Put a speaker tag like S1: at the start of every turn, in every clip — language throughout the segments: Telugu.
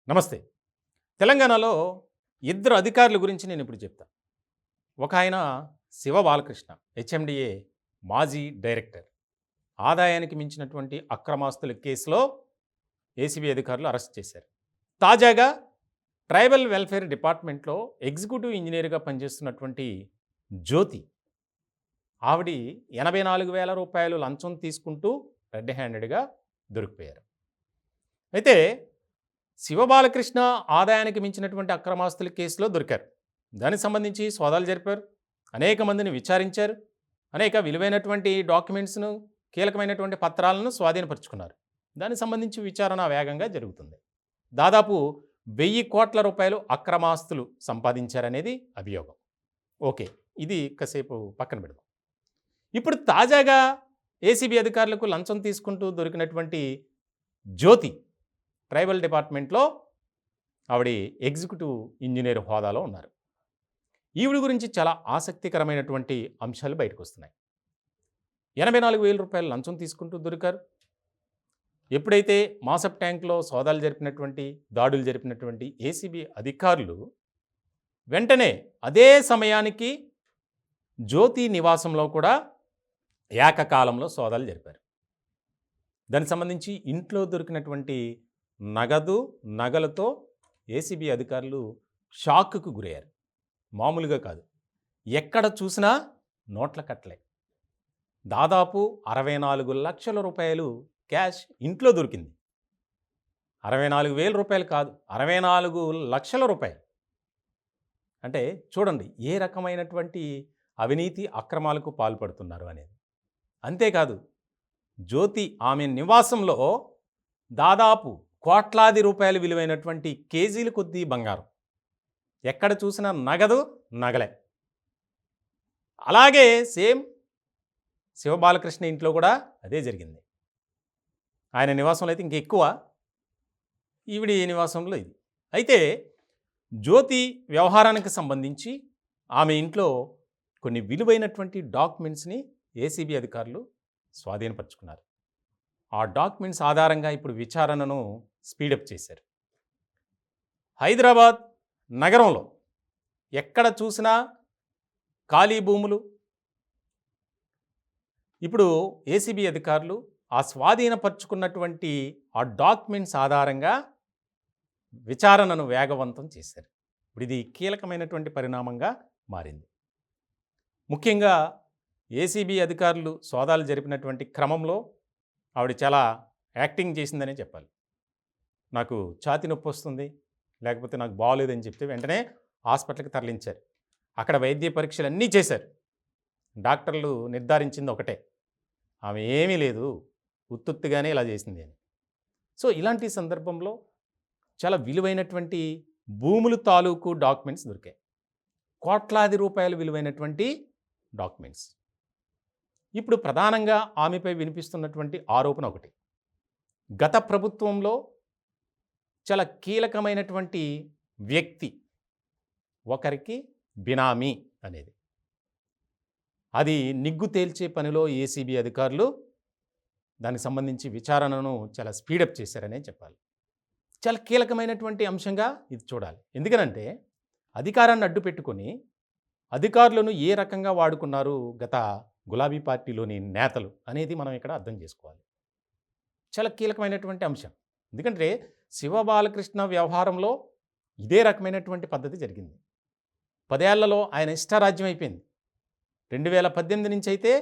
S1: నమస్తే. తెలంగాణలో ఇద్దరు అధికారుల గురించి నేనిప్పుడు చెప్తా. ఒకాయన శివ బాలకృష్ణ హెచ్ఎండిఏ మాజీ డైరెక్టర్. ఆదాయానికి మించినటువంటి అక్రమాస్తుల కేసులో ఏసీబీ అధికారులు అరెస్ట్ చేశారు. తాజాగా ట్రైబల్ వెల్ఫేర్ డిపార్ట్మెంట్‌లో ఎగ్జిక్యూటివ్ ఇంజినీర్‌గా పనిచేస్తున్నటువంటి జ్యోతి. ఆవిడ రూ. 84,000 లంచం తీసుకుంటూ రెడ్ హ్యాండెడ్‌గా దొరికిపోయారు. అయితే శివబాలకృష్ణ ఆదాయానికి మించినటువంటి అక్రమాస్తుల కేసులో దొరికారు. దానికి సంబంధించి సోదాలు జరిపారు. అనేక మందిని విచారించారు. అనేక విలువైనటువంటి డాక్యుమెంట్స్‌ను, కీలకమైనటువంటి పత్రాలను స్వాధీనపరుచుకున్నారు. దానికి సంబంధించి విచారణ వేగంగా జరుగుతుంది. దాదాపు ₹1,000,00,000 అక్రమాస్తులు సంపాదించారనేది అభియోగం. ఓకే. ఇది కాసేపు పక్కన పెడదాం. ఇప్పుడు తాజాగా ఏసీబీ అధికారులకు లంచం తీసుకుంటూ దొరికినటువంటి జ్యోతి ట్రైబల్ డిపార్ట్మెంట్లో ఆవిడ ఎగ్జిక్యూటివ్ ఇంజినీర్ హోదాలో ఉన్నారు. ఈవిడ గురించి చాలా ఆసక్తికరమైనటువంటి అంశాలు బయటకు వస్తున్నాయి. ₹84,000 లంచం తీసుకుంటూ దొరికారు. ఎప్పుడైతే మాసప్ ట్యాంక్లో సోదాలు జరిపినటువంటి, దాడులు జరిపినటువంటి ఏసీబీ అధికారులు వెంటనే అదే సమయానికి జ్యోతి నివాసంలో కూడా ఏకకాలంలో సోదాలు జరిపారు. దానికి సంబంధించి ఇంట్లో దొరికినటువంటి నగదు, నగలతో ఏసీబీ అధికారులు షాక్‌కు గురయ్యారు. మామూలుగా కాదు. ఎక్కడ చూసినా నోట్ల కట్టలే. దాదాపు ₹64,00,000 క్యాష్ ఇంట్లో దొరికింది. ₹64,000 కాదు, ₹64,00,000. అంటే చూడండి ఏ రకమైనటువంటి అవినీతి అక్రమాలకు పాల్పడుతున్నారు అనేది. అంతేకాదు జ్యోతి ఆమె నివాసంలో దాదాపు కోట్లాది రూపాయలు విలువైనటువంటి కేజీల కొద్దీ బంగారం. ఎక్కడ చూసినా నగదు, నగలే. అలాగే సేమ్ శివబాలకృష్ణ ఇంట్లో కూడా అదే జరిగింది. ఆయన నివాసంలో అయితే ఇంకెక్కువ, ఈవిడి నివాసంలో ఇది. అయితే జ్యోతి వ్యవహారానికి సంబంధించి ఆమె ఇంట్లో కొన్ని విలువైనటువంటి డాక్యుమెంట్స్ని ఏసీబీ అధికారులు స్వాధీనపరుచుకున్నారు. ఆ డాక్యుమెంట్స్ ఆధారంగా ఇప్పుడు విచారణను స్పీడప్ చేశారు. హైదరాబాద్ నగరంలో ఎక్కడ చూసినా ఖాళీ భూములు. ఇప్పుడు ఏసీబీ అధికారులు ఆ స్వాధీనపరుచుకున్నటువంటి ఆ డాక్యుమెంట్స్ ఆధారంగా విచారణను వేగవంతం చేశారు. ఇప్పుడు ఇది కీలకమైనటువంటి పరిణామంగా మారింది. ముఖ్యంగా ఏసీబీ అధికారులు సోదాలు జరిపినటువంటి క్రమంలో ఆవిడ చాలా యాక్టింగ్ చేసిందనే చెప్పాలి. నాకు ఛాతీ నొప్పి వస్తుంది, లేకపోతే నాకు బాగోలేదని చెప్తే వెంటనే హాస్పిటల్కి తరలించారు. అక్కడ వైద్య పరీక్షలు అన్నీ చేశారు. డాక్టర్లు నిర్ధారించింది ఒకటే, ఆమె ఏమీ లేదు, ఉత్తుత్తిగానే ఇలా చేసింది అని. సో ఇలాంటి సందర్భంలో చాలా విలువైనటువంటి భూములు తాలూకు డాక్యుమెంట్స్ దొరికాయి. కోట్లాది రూపాయలు విలువైనటువంటి డాక్యుమెంట్స్. ఇప్పుడు ప్రధానంగా ఆమెపై వినిపిస్తున్నటువంటి ఆరోపణ ఒకటి, గత ప్రభుత్వంలో చాలా కీలకమైనటువంటి వ్యక్తి ఒకరికి బినామీ అనేది. అది నిగ్గు తేల్చే పనిలో ఏసీబీ అధికారులు దానికి సంబంధించి విచారణను చాలా స్పీడప్ చేశారనే చెప్పాలి. చాలా కీలకమైనటువంటి అంశంగా ఇది చూడాలి. ఎందుకనంటే అధికారాన్ని అడ్డు పెట్టుకొని అధికారులను ఏ రకంగా వాడుకున్నారు గత గులాబీ పార్టీలోని నేతలు అనేది మనం ఇక్కడ అర్థం చేసుకోవాలి. చాలా కీలకమైనటువంటి అంశం. ఎందుకంటే శివబాలకృష్ణ వ్యవహారంలో ఇదే రకమైనటువంటి పద్ధతి జరిగింది. 10 ఏళ్లలో ఆయన ఇష్టారాజ్యం అయిపోయింది. 2018 నుంచి అయితే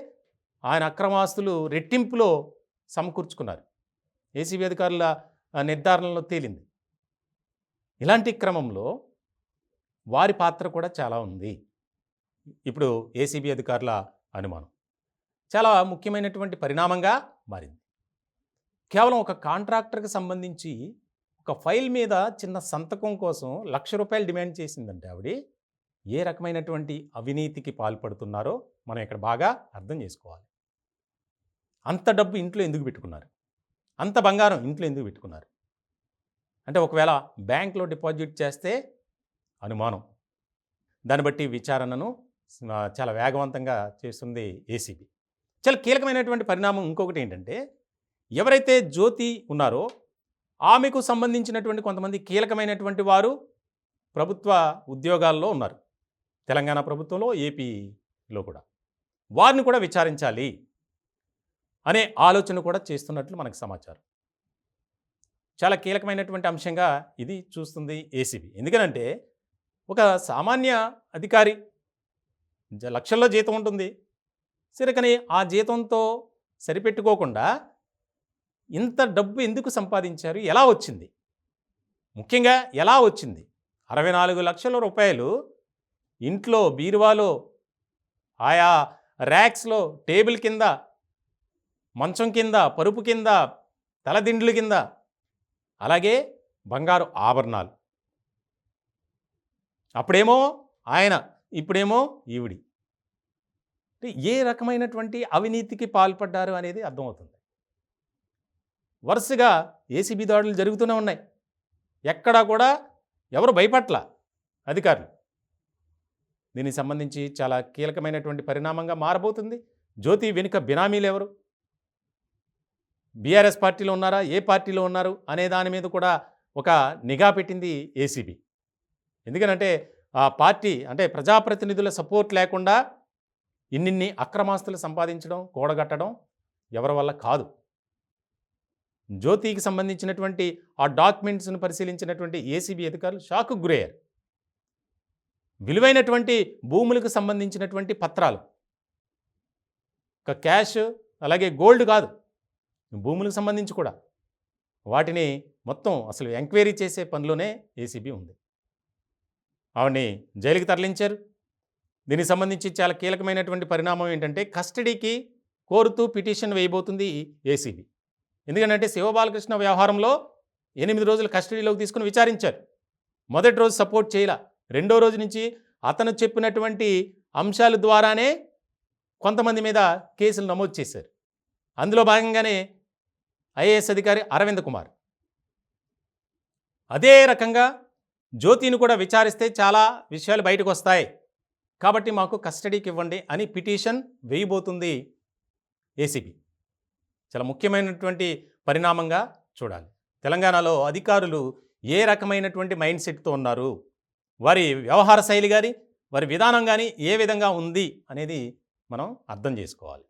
S1: ఆయన అక్రమాస్తులు రెట్టింపులో సమకూర్చుకున్నారు. ఏసీబీ అధికారుల నిర్ధారణలో తేలింది. ఇలాంటి క్రమంలో వారి పాత్ర కూడా చాలా ఉంది. ఇప్పుడు ఏసీబీ అధికారుల అనుమానం చాలా ముఖ్యమైనటువంటి పరిణామంగా మారింది. కేవలం ఒక కాంట్రాక్టర్కి సంబంధించి ఒక ఫైల్ మీద చిన్న సంతకం కోసం ₹1,00,000 డిమాండ్ చేసిందంటే ఆవిడ ఏ రకమైనటువంటి అవినీతికి పాల్పడుతున్నారో మనం ఇక్కడ బాగా అర్థం చేసుకోవాలి. అంత డబ్బు ఇంట్లో ఎందుకు పెట్టుకున్నారు? అంత బంగారం ఇంట్లో ఎందుకు పెట్టుకున్నారు? అంటే ఒకవేళ బ్యాంక్లో డిపాజిట్ చేస్తే అనుమానం. దాన్ని బట్టి విచారణను చాలా వేగవంతంగా చేస్తుంది ఏసీబీ. చాలా కీలకమైనటువంటి పరిణామం ఇంకొకటి ఏంటంటే, ఎవరైతే జ్యోతి ఉన్నారో ఆమెకు సంబంధించినటువంటి కొంతమంది కీలకమైనటువంటి వారు ప్రభుత్వ ఉద్యోగాల్లో ఉన్నారు. తెలంగాణ ప్రభుత్వంలో, ఏపీలో కూడా. వారిని కూడా విచారించాలి అనే ఆలోచన కూడా చేస్తున్నట్లు మనకు సమాచారం. చాలా కీలకమైనటువంటి అంశంగా ఇది చూస్తుంది ఏసీబీ. ఎందుకనంటే ఒక సామాన్య అధికారి లక్షల్లో జీతం ఉంటుంది. సరే, కానీ ఆ జీతంతో సరిపెట్టుకోకుండా ఇంత డబ్బు ఎందుకు సంపాదించారు? ఎలా వచ్చింది? ముఖ్యంగా ఎలా వచ్చింది? 64 లక్షల రూపాయలు ఇంట్లో బీరువాలో, ఆయా ర్యాక్స్లో, టేబుల్ కింద, మంచం కింద, పరుపు కింద, తలదిండ్లు కింద, అలాగే బంగారు ఆభరణాలు. అప్పుడేమో ఆయన, ఇప్పుడేమో ఈవిడి. ఏ రకమైనటువంటి అవినీతికి పాల్పడ్డారు అనేది అర్థమవుతుంది. వరుసగా ఏసీబీ దాడులు జరుగుతూనే ఉన్నాయి. ఎక్కడా కూడా ఎవరు భయపట్ల అధికారులు. దీనికి సంబంధించి చాలా కీలకమైనటువంటి పరిణామంగా మారబోతుంది. జ్యోతి వెనుక బినామీలు ఎవరు? బీఆర్ఎస్ పార్టీలో ఉన్నారా? ఏ పార్టీలో ఉన్నారు అనే దాని మీద కూడా ఒక నిఘా పెట్టింది ఏసీబీ. ఎందుకనంటే ఆ పార్టీ అంటే ప్రజాప్రతినిధుల సపోర్ట్ లేకుండా ఇన్నిన్ని అక్రమాస్తులు సంపాదించడం, కూడగట్టడం ఎవరి వల్ల కాదు. జ్యోతికి సంబంధించినటువంటి ఆ డాక్యుమెంట్స్ను పరిశీలించినటువంటి ఏసీబీ అధికారులు షాక్కు గురయ్యారు. విలువైనటువంటి భూములకు సంబంధించినటువంటి పత్రాలు, ఒక క్యాష్, అలాగే గోల్డ్ కాదు, భూములకు సంబంధించి కూడా వాటిని మొత్తం అసలు ఎంక్వైరీ చేసే పనిలోనే ఏసీబీ ఉంది. ఆవిడ్ని జైలుకి తరలించారు. దీనికి సంబంధించి చాలా కీలకమైనటువంటి పరిణామం ఏంటంటే కస్టడీకి కోరుతూ పిటిషన్ వేయబోతుంది ఏసీబీ. ఎందుకంటే శివబాలకృష్ణ వ్యవహారంలో 8 రోజులు కస్టడీలోకి తీసుకుని విచారించారు. మొదటి రోజు సపోర్ట్ చేయలా. రెండో రోజు నుంచి అతను చెప్పినటువంటి అంశాల ద్వారానే కొంతమంది మీద కేసులు నమోదు చేశారు. అందులో భాగంగానే ఐఏఎస్ అధికారి అరవింద్ కుమార్. అదే రకంగా జ్యోతిని కూడా విచారిస్తే చాలా విషయాలు బయటకు వస్తాయి, కాబట్టి మాకు కస్టడీకి ఇవ్వండి అని పిటిషన్ వేయబోతుంది ఏసీబీ. చాలా ముఖ్యమైనటువంటి పరిణామంగా చూడాలి. తెలంగాణలో అధికారులు ఏ రకమైనటువంటి మైండ్ సెట్తో ఉన్నారు, వారి వ్యవహార శైలి కానీ, వారి విధానం కానీ ఏ విధంగా ఉంది అనేది మనం అర్థం చేసుకోవాలి.